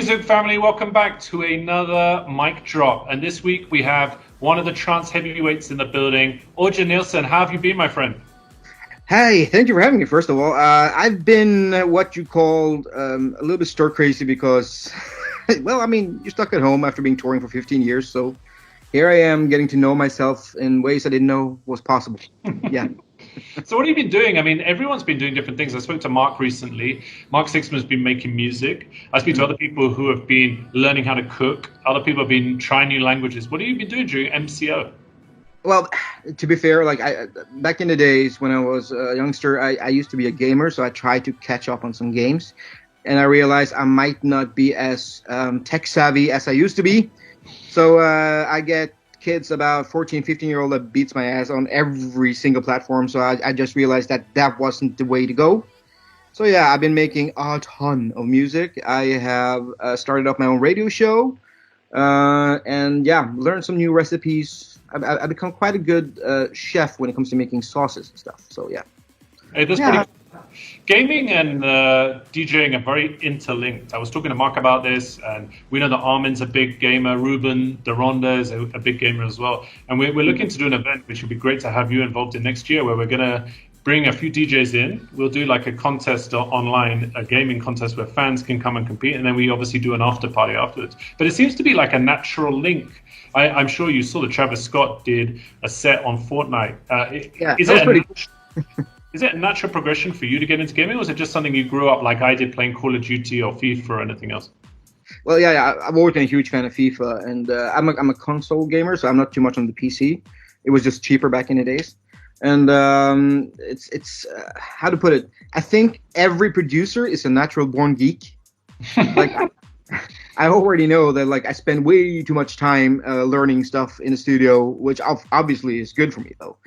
music family, welcome back to another mic drop. And this week we have one of the trance heavyweights in the building, Orjan Nilsen. How have you been, my friend? Hey, thank you for having me, first of all. I've been what you called a little bit stir crazy because, well, I mean, you're stuck at home after being touring for 15 years. So here I am getting to know myself in ways I didn't know was possible. Yeah. So what have you been doing? I mean, everyone's been doing different things. I spoke to Mark recently. Mark Sixman's been making music. I speak to other people who have been learning how to cook. Other people have been trying new languages. What have you been doing during MCO? Well, to be fair, like back in the days when I was a youngster, I used to be a gamer, so I tried to catch up on some games. And I realized I might not be as tech savvy as I used to be. So I get kids about 14, 15-year-old that beats my ass on every single platform. So I just realized that wasn't the way to go. So yeah, I've been making a ton of music. I have started up my own radio show. And yeah, learned some new recipes. I've become quite a good chef when it comes to making sauces and stuff. So yeah. Hey, that's pretty cool. Gaming and DJing are very interlinked. I was talking to Mark about this, and we know that Armin's a big gamer. Ruben Deronda is a big gamer as well. And we're looking to do an event which would be great to have you involved in next year, where we're going to bring a few DJs in. We'll do like a contest online, a gaming contest where fans can come and compete, and then we obviously do an after party afterwards. But it seems to be like a natural link. I'm sure you saw that Travis Scott did a set on Fortnite. Is it a natural progression for you to get into gaming, or was it just something you grew up like I did, playing Call of Duty or FIFA or anything else? Well, yeah, I've always been a huge fan of FIFA, and I'm a console gamer, so I'm not too much on the PC. It was just cheaper back in the days. And it's how to put it? I think every producer is a natural born geek. Like I already know that like I spend way too much time learning stuff in the studio, which obviously is good for me though.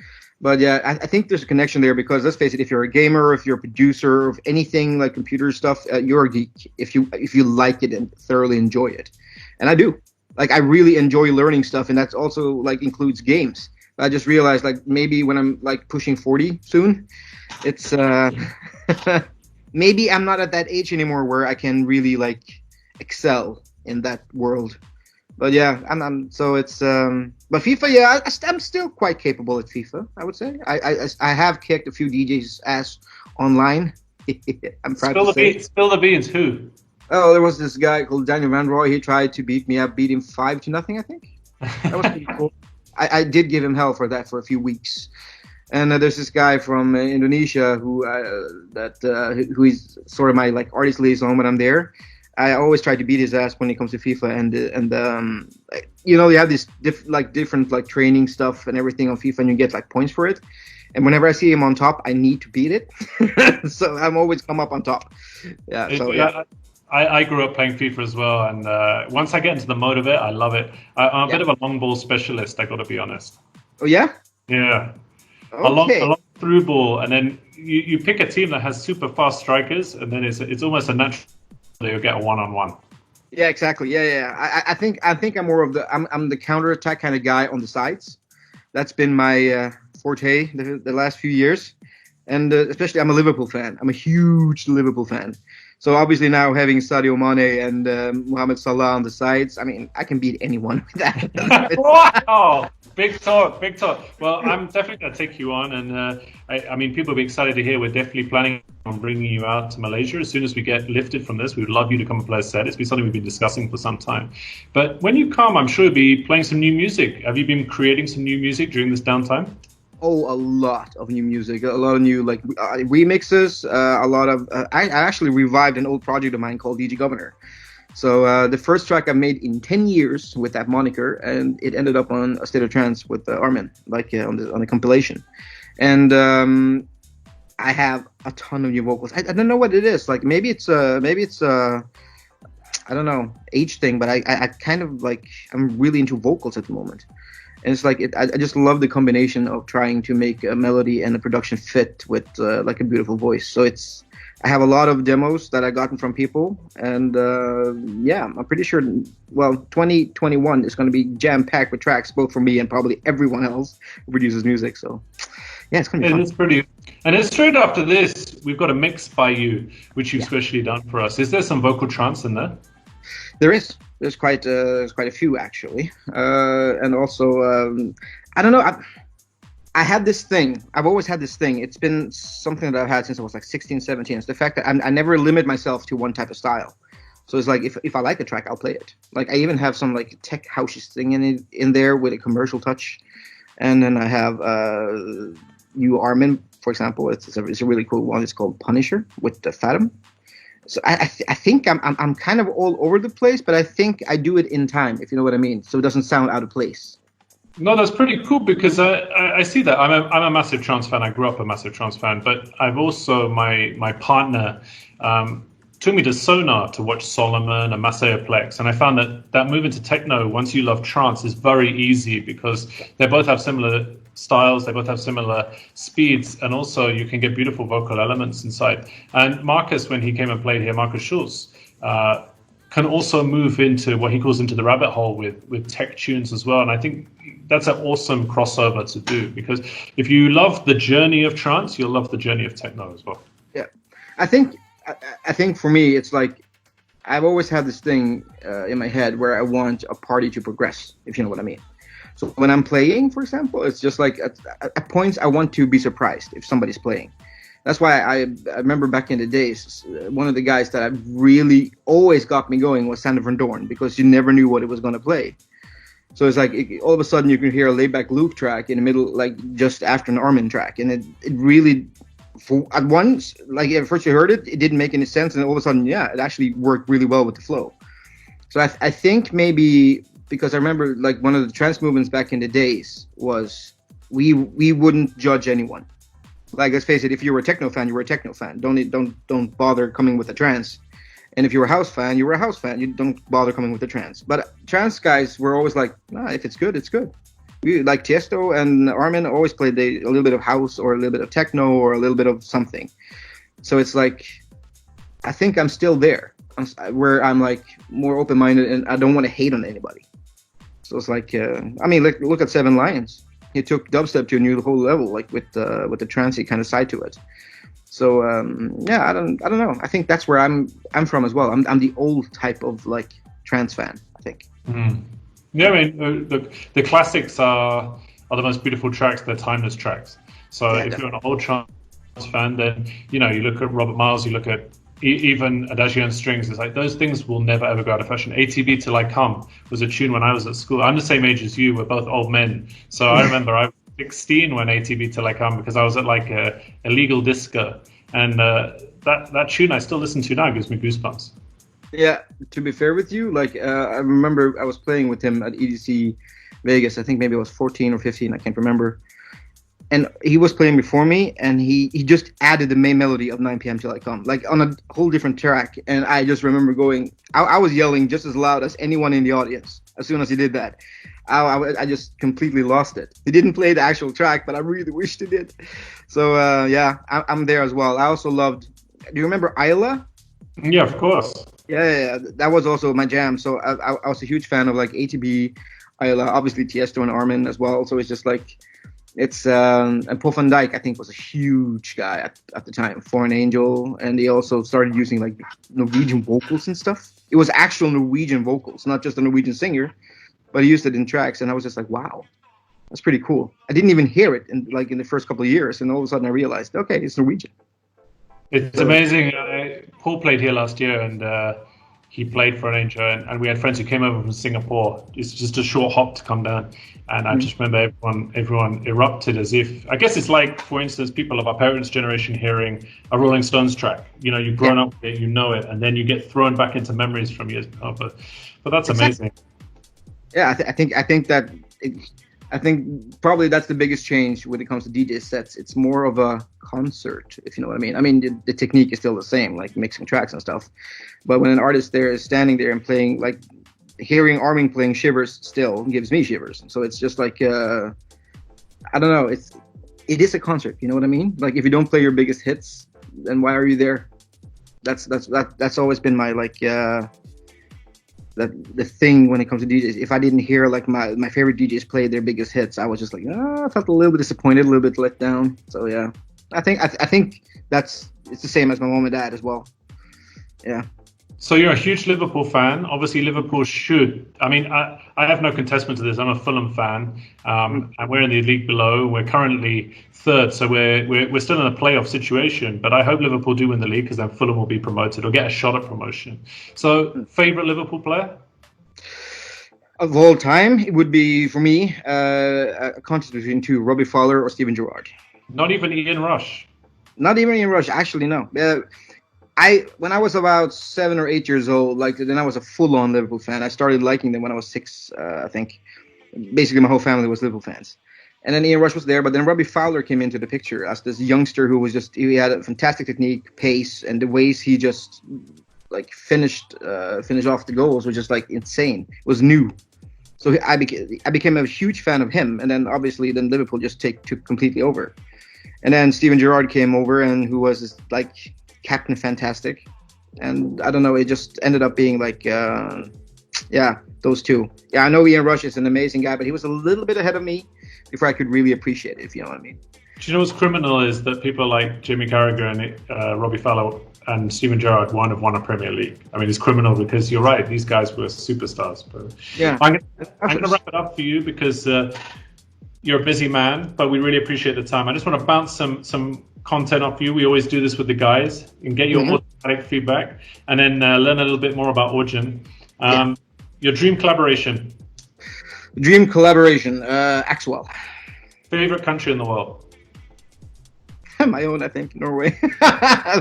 But yeah, I think there's a connection there because let's face it, if you're a gamer, if you're a producer of anything like computer stuff, you're a geek if you like it and thoroughly enjoy it. And I do. Like I really enjoy learning stuff, and that's also like includes games. I just realized like maybe when I'm like pushing 40 soon, it's maybe I'm not at that age anymore where I can really like excel in that world. But yeah, so it's but FIFA, yeah, I'm still quite capable at FIFA, I would say. I have kicked a few DJs' ass online. I'm proud to say. Spill the beans. Who? Oh, there was this guy called Daniel Van Roy. He tried to beat me up, beat him 5-0, I think. That was pretty cool. I did give him hell for that for a few weeks. And there's this guy from Indonesia who is sort of my like artist liaison when I'm there. I always try to beat his ass when it comes to FIFA, and you know, you have this different like training stuff and everything on FIFA, and you get like points for it. And whenever I see him on top, I need to beat it. So I'm always come up on top. Yeah. So yeah. I grew up playing FIFA as well, and once I get into the mode of it, I love it. I'm a bit of a long ball specialist, I got to be honest. Oh yeah. Yeah. Okay. A long through ball, and then you pick a team that has super fast strikers, and then it's almost a natural that you'll get a one-on-one. Yeah, exactly. Yeah. I think I'm more of I'm the counter attack kind of guy on the sides. That's been my forte the last few years, and especially I'm a Liverpool fan. I'm a huge Liverpool fan. So obviously now having Sadio Mane and Mohamed Salah on the sides, I mean, I can beat anyone with that. Wow! Big talk. Well, I'm definitely going to take you on, and I mean, people will be excited to hear. We're definitely planning on bringing you out to Malaysia as soon as we get lifted from this. We would love you to come and play a set. It's been something we've been discussing for some time. But when you come, I'm sure you'll be playing some new music. Have you been creating some new music during this downtime? Oh, a lot of new music, a lot of new like remixes, a lot of. I actually revived an old project of mine called DJ Governor. So the first track I made in 10 years with that moniker, and it ended up on A State of Trance with Armin, like on the compilation. And I have a ton of new vocals. I don't know what it is. Like maybe it's I don't know, age thing, but I kind of like I'm really into vocals at the moment. And it's like I just love the combination of trying to make a melody and a production fit with like a beautiful voice. So I have a lot of demos that I've gotten from people, and yeah, I'm pretty sure. Well, 2021 is going to be jam packed with tracks, both from me and probably everyone else who produces music. So yeah, it's going to be fun. It's pretty. And then straight after this, we've got a mix by you, which you've specially done for us. Is there some vocal trance in there? There's quite a few actually, and also I don't know. I had this thing. I've always had this thing. It's been something that I've had since I was like 16, 17. It's the fact that I never limit myself to one type of style. So it's like if I like a track, I'll play it. Like I even have some like tech house thing in there with a commercial touch, and then I have new Armin, for example. It's a really cool one. It's called Punisher with the Fathom. So I think I'm kind of all over the place, but I think I do it in time, if you know what I mean. So it doesn't sound out of place. No, that's pretty cool because I see that. I'm a massive trance fan. I grew up a massive trance fan, but I've also my partner took me to Sonar to watch Solomon and Maceo Plex, and I found that move into techno, once you love trance, is very easy because they both have similar styles, they both have similar speeds, and also you can get beautiful vocal elements inside. And Marcus, when he came and played here, Marcus Schulz, can also move into what he calls into the rabbit hole with tech tunes as well. And I think that's an awesome crossover to do because if you love the journey of trance, you'll love the journey of techno as well. Yeah, I think for me, it's like I've always had this thing in my head where I want a party to progress, if you know what I mean. So when I'm playing, for example, it's just like at points I want to be surprised if somebody's playing. That's why I remember back in the days, one of the guys that really always got me going was Sander van Doorn, because you never knew what it was going to play. So it's like all of a sudden you can hear a laid-back Luke track in the middle, like just after an Armin track, and it really, at once, like at first you heard it, it didn't make any sense, and all of a sudden, yeah, it actually worked really well with the flow. So I think maybe because I remember like one of the trance movements back in the days was we wouldn't judge anyone. Like, let's face it, if you were a techno fan, you were a techno fan. Don't bother coming with a trance. And if you were a house fan, you were a house fan. You don't bother coming with a trance. But trance guys were always like, nah, if it's good, it's good. We, like Tiesto and Armin always played a little bit of house or a little bit of techno or a little bit of something. So it's like, I think I'm still there, where I'm like more open-minded and I don't want to hate on anybody. So it's like, I mean, look at Seven Lions. He took dubstep to a new whole level, like with the trancey kind of side to it. So yeah, I don't know. I think that's where I'm from as well. I'm the old type of like trance fan, I think. Mm. Yeah, I mean the classics are the most beautiful tracks. They're timeless tracks. So yeah, if you're an old trance fan, then you look at Robert Miles, you look at even Adagio and Strings. It's like those things will never ever go out of fashion. ATB Till I Come was a tune when I was at school. I'm the same age as you. We're both old men. So I remember I was 16 when ATB Till I Come, because I was at like a illegal disco, and that tune I still listen to now gives me goosebumps. Yeah, to be fair with you, like I remember I was playing with him at EDC Vegas. I think maybe I was 14 or 15. I can't remember. And he was playing before me, and he just added the main melody of 9 p.m. Till I Come, like on a whole different track. And I just remember I was yelling just as loud as anyone in the audience as soon as he did that. I just completely lost it. He didn't play the actual track, but I really wished he did. So yeah, I'm there as well. I also loved. Do you remember Isla? Yeah, of course. Yeah, that was also my jam. So I was a huge fan of like ATB, Isla, obviously Tiesto and Armin as well. So it's just like. It's and Paul van Dyk, I think, was a huge guy at the time, Foreign Angel, and he also started using like Norwegian vocals and stuff. It was actual Norwegian vocals, not just a Norwegian singer, but he used it in tracks, and I was just like, wow, that's pretty cool. I didn't even hear it in the first couple of years, and all of a sudden I realized, okay, it's Norwegian. It's amazing. Paul played here last year, and he played for an Angel, and we had friends who came over from Singapore. It's just a short hop to come down. And I just remember everyone erupted as if, I guess it's like, for instance, people of our parents' generation hearing a Rolling Stones track. You've grown up with it, you know it, and then you get thrown back into memories from years before. But that's amazing. Yeah, I think probably that's the biggest change when it comes to DJ sets. It's more of a concert, if you know what I mean. I mean, the technique is still the same, like mixing tracks and stuff. But when an artist there is standing there and playing, like hearing Armin playing Shivers still gives me shivers. So it's just like, I don't know. It is a concert, you know what I mean? Like if you don't play your biggest hits, then why are you there? That's always been my like, the thing when it comes to DJs. If I didn't hear like my favorite DJs play their biggest hits, I was just like, I felt a little bit disappointed, a little bit let down. So yeah, I think it's the same as my mom and dad as well. Yeah. So you're a huge Liverpool fan. Obviously, Liverpool should. I mean, I have no contestment to this. I'm a Fulham fan, and we're in the league below. We're currently third, so we're still in a playoff situation. But I hope Liverpool do win the league because then Fulham will be promoted or get a shot at promotion. So, favorite Liverpool player? Of all time, it would be, for me, a contest between two, Robbie Fowler or Steven Gerrard. Not even Ian Rush. Not even Ian Rush, actually, no. When I was about 7 or 8 years old, then I was a full-on Liverpool fan. I started liking them when I was 6, I think. Basically, my whole family was Liverpool fans. And then Ian Rush was there, but then Robbie Fowler came into the picture as this youngster who was he had a fantastic technique, pace, and the ways he just finished off the goals was just insane. It was new. So I became a huge fan of him, and then obviously Liverpool just took completely over. And then Steven Gerrard came over, and who was Captain Fantastic, and I don't know, it just ended up being those two. Yeah, I know Ian Rush is an amazing guy, but he was a little bit ahead of me before I could really appreciate it, if you know what I mean. Do you know what's criminal is that people like Jamie Carragher and Robbie Fowler and Steven Gerrard won a Premier League. I mean, it's criminal because you're right; these guys were superstars. But yeah, I'm going to wrap it up for you because you're a busy man, but we really appreciate the time. I just want to bounce some content off you. We always do this with the guys and get your automatic feedback, and then learn a little bit more about Orjan. Your dream collaboration. Dream collaboration, Axwell. Favorite country in the world. My own, I think, Norway. I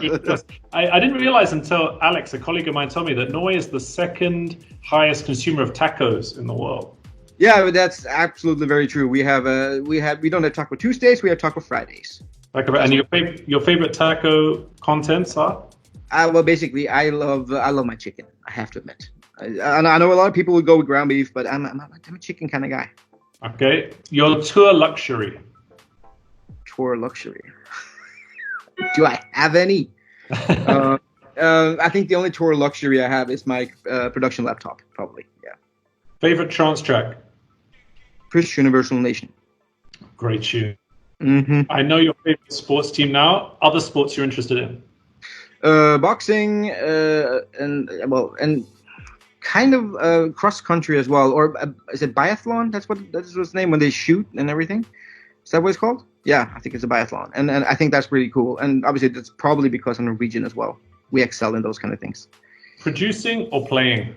didn't realize until Alex, a colleague of mine, told me that Norway is the second highest consumer of tacos in the world. Yeah, that's absolutely very true. We don't have Taco Tuesdays, we have Taco Fridays. And your favorite taco contents are? Well, basically, I love my chicken. I have to admit. I know a lot of people would go with ground beef, but I'm a chicken kind of guy. Okay, your tour luxury. Tour luxury. Do I have any? I think the only tour luxury I have is my production laptop, probably. Yeah. Favorite trance track. Christian Universal Nation. Great tune. Mm-hmm. I know your favorite sports team now. Other sports you're interested in? Boxing and kind of cross country as well. Or is it biathlon? That's what's the name when they shoot and everything. Is that what it's called? Yeah, I think it's a biathlon, and I think that's pretty cool. And obviously, that's probably because I'm Norwegian as well. We excel in those kind of things. Producing or playing?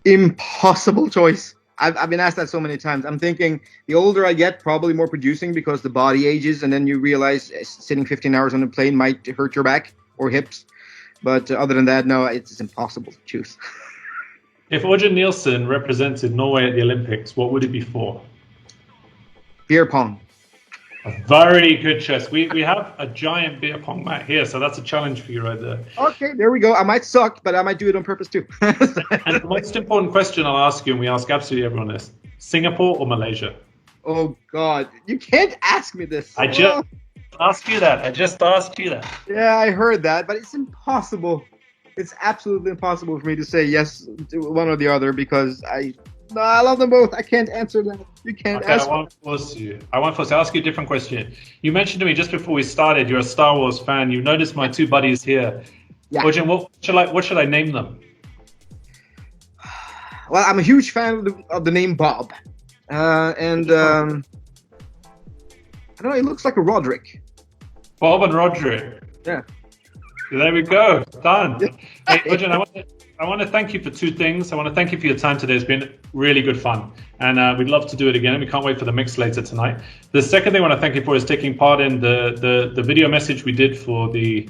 Impossible choice. I've been asked that so many times. I'm thinking the older I get, probably more producing because the body ages, and then you realize sitting 15 hours on a plane might hurt your back or hips. But other than that, no, it's impossible to choose. If Orjan Nilsen represented Norway at the Olympics, what would it be for? Beer pong. A very good choice. We have a giant beer pong mat here, so that's a challenge for you right there. Okay, there we go. I might suck, but I might do it on purpose too. And the most important question I'll ask you, and we ask absolutely everyone this: Singapore or Malaysia? Oh God, you can't ask me this. I just asked you that. Yeah, I heard that, but it's impossible. It's absolutely impossible for me to say yes to one or the other because I love them both. I can't answer that. You can't ask. I won't force you. I'll ask you a different question. You mentioned to me just before we started you're a Star Wars fan. You noticed my two buddies here. Yeah. Orjan, what should I name them? Well, I'm a huge fan of the name Bob. I don't know, it looks like a Roderick. Bob and Roderick. Yeah. There we go. Done. Hey, Orjan, I want to thank you for two things. I want to thank you for your time today. It's been really good fun. And we'd love to do it again. And we can't wait for the mix later tonight. The second thing I want to thank you for is taking part in the video message we did for the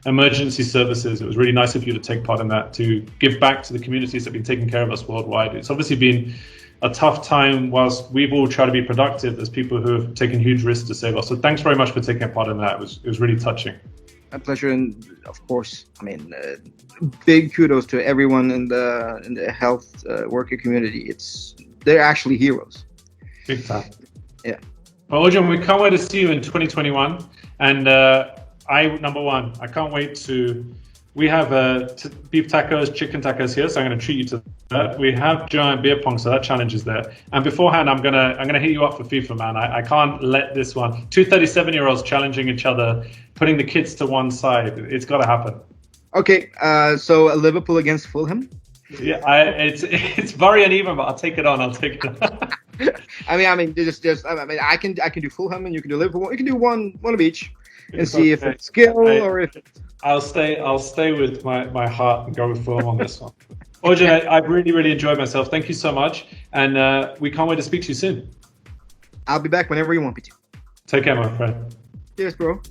emergency services. It was really nice of you to take part in that, to give back to the communities that have been taking care of us worldwide. It's obviously been a tough time whilst we've all tried to be productive. There's people who have taken huge risks to save us. So thanks very much for taking part in that. It was really touching. My pleasure, and of course, I mean, big kudos to everyone in the health worker community. They're actually heroes. Big time. Yeah. Well, Orjan, we can't wait to see you in 2021. And I can't wait to. We have beef tacos, chicken tacos here, so I'm going to treat you to that. We have giant beer pong, so that challenge is there. And beforehand, I'm gonna hit you up for FIFA, man. I can't let this one. Two 37-year-olds challenging each other, putting the kids to one side. It's got to happen. Okay, so Liverpool against Fulham. Yeah, it's very uneven, but I'll take it on. I'll take it on. Just I can do Fulham and you can do Liverpool. You can do one of each and It's see if okay. it's skill or if it's. I'll stay with my heart and go with Fulham on this one. Orjan, I really enjoyed myself. Thank you so much, and we can't wait to speak to you soon. I'll be back whenever you want me to. Take care, my friend. Cheers, bro.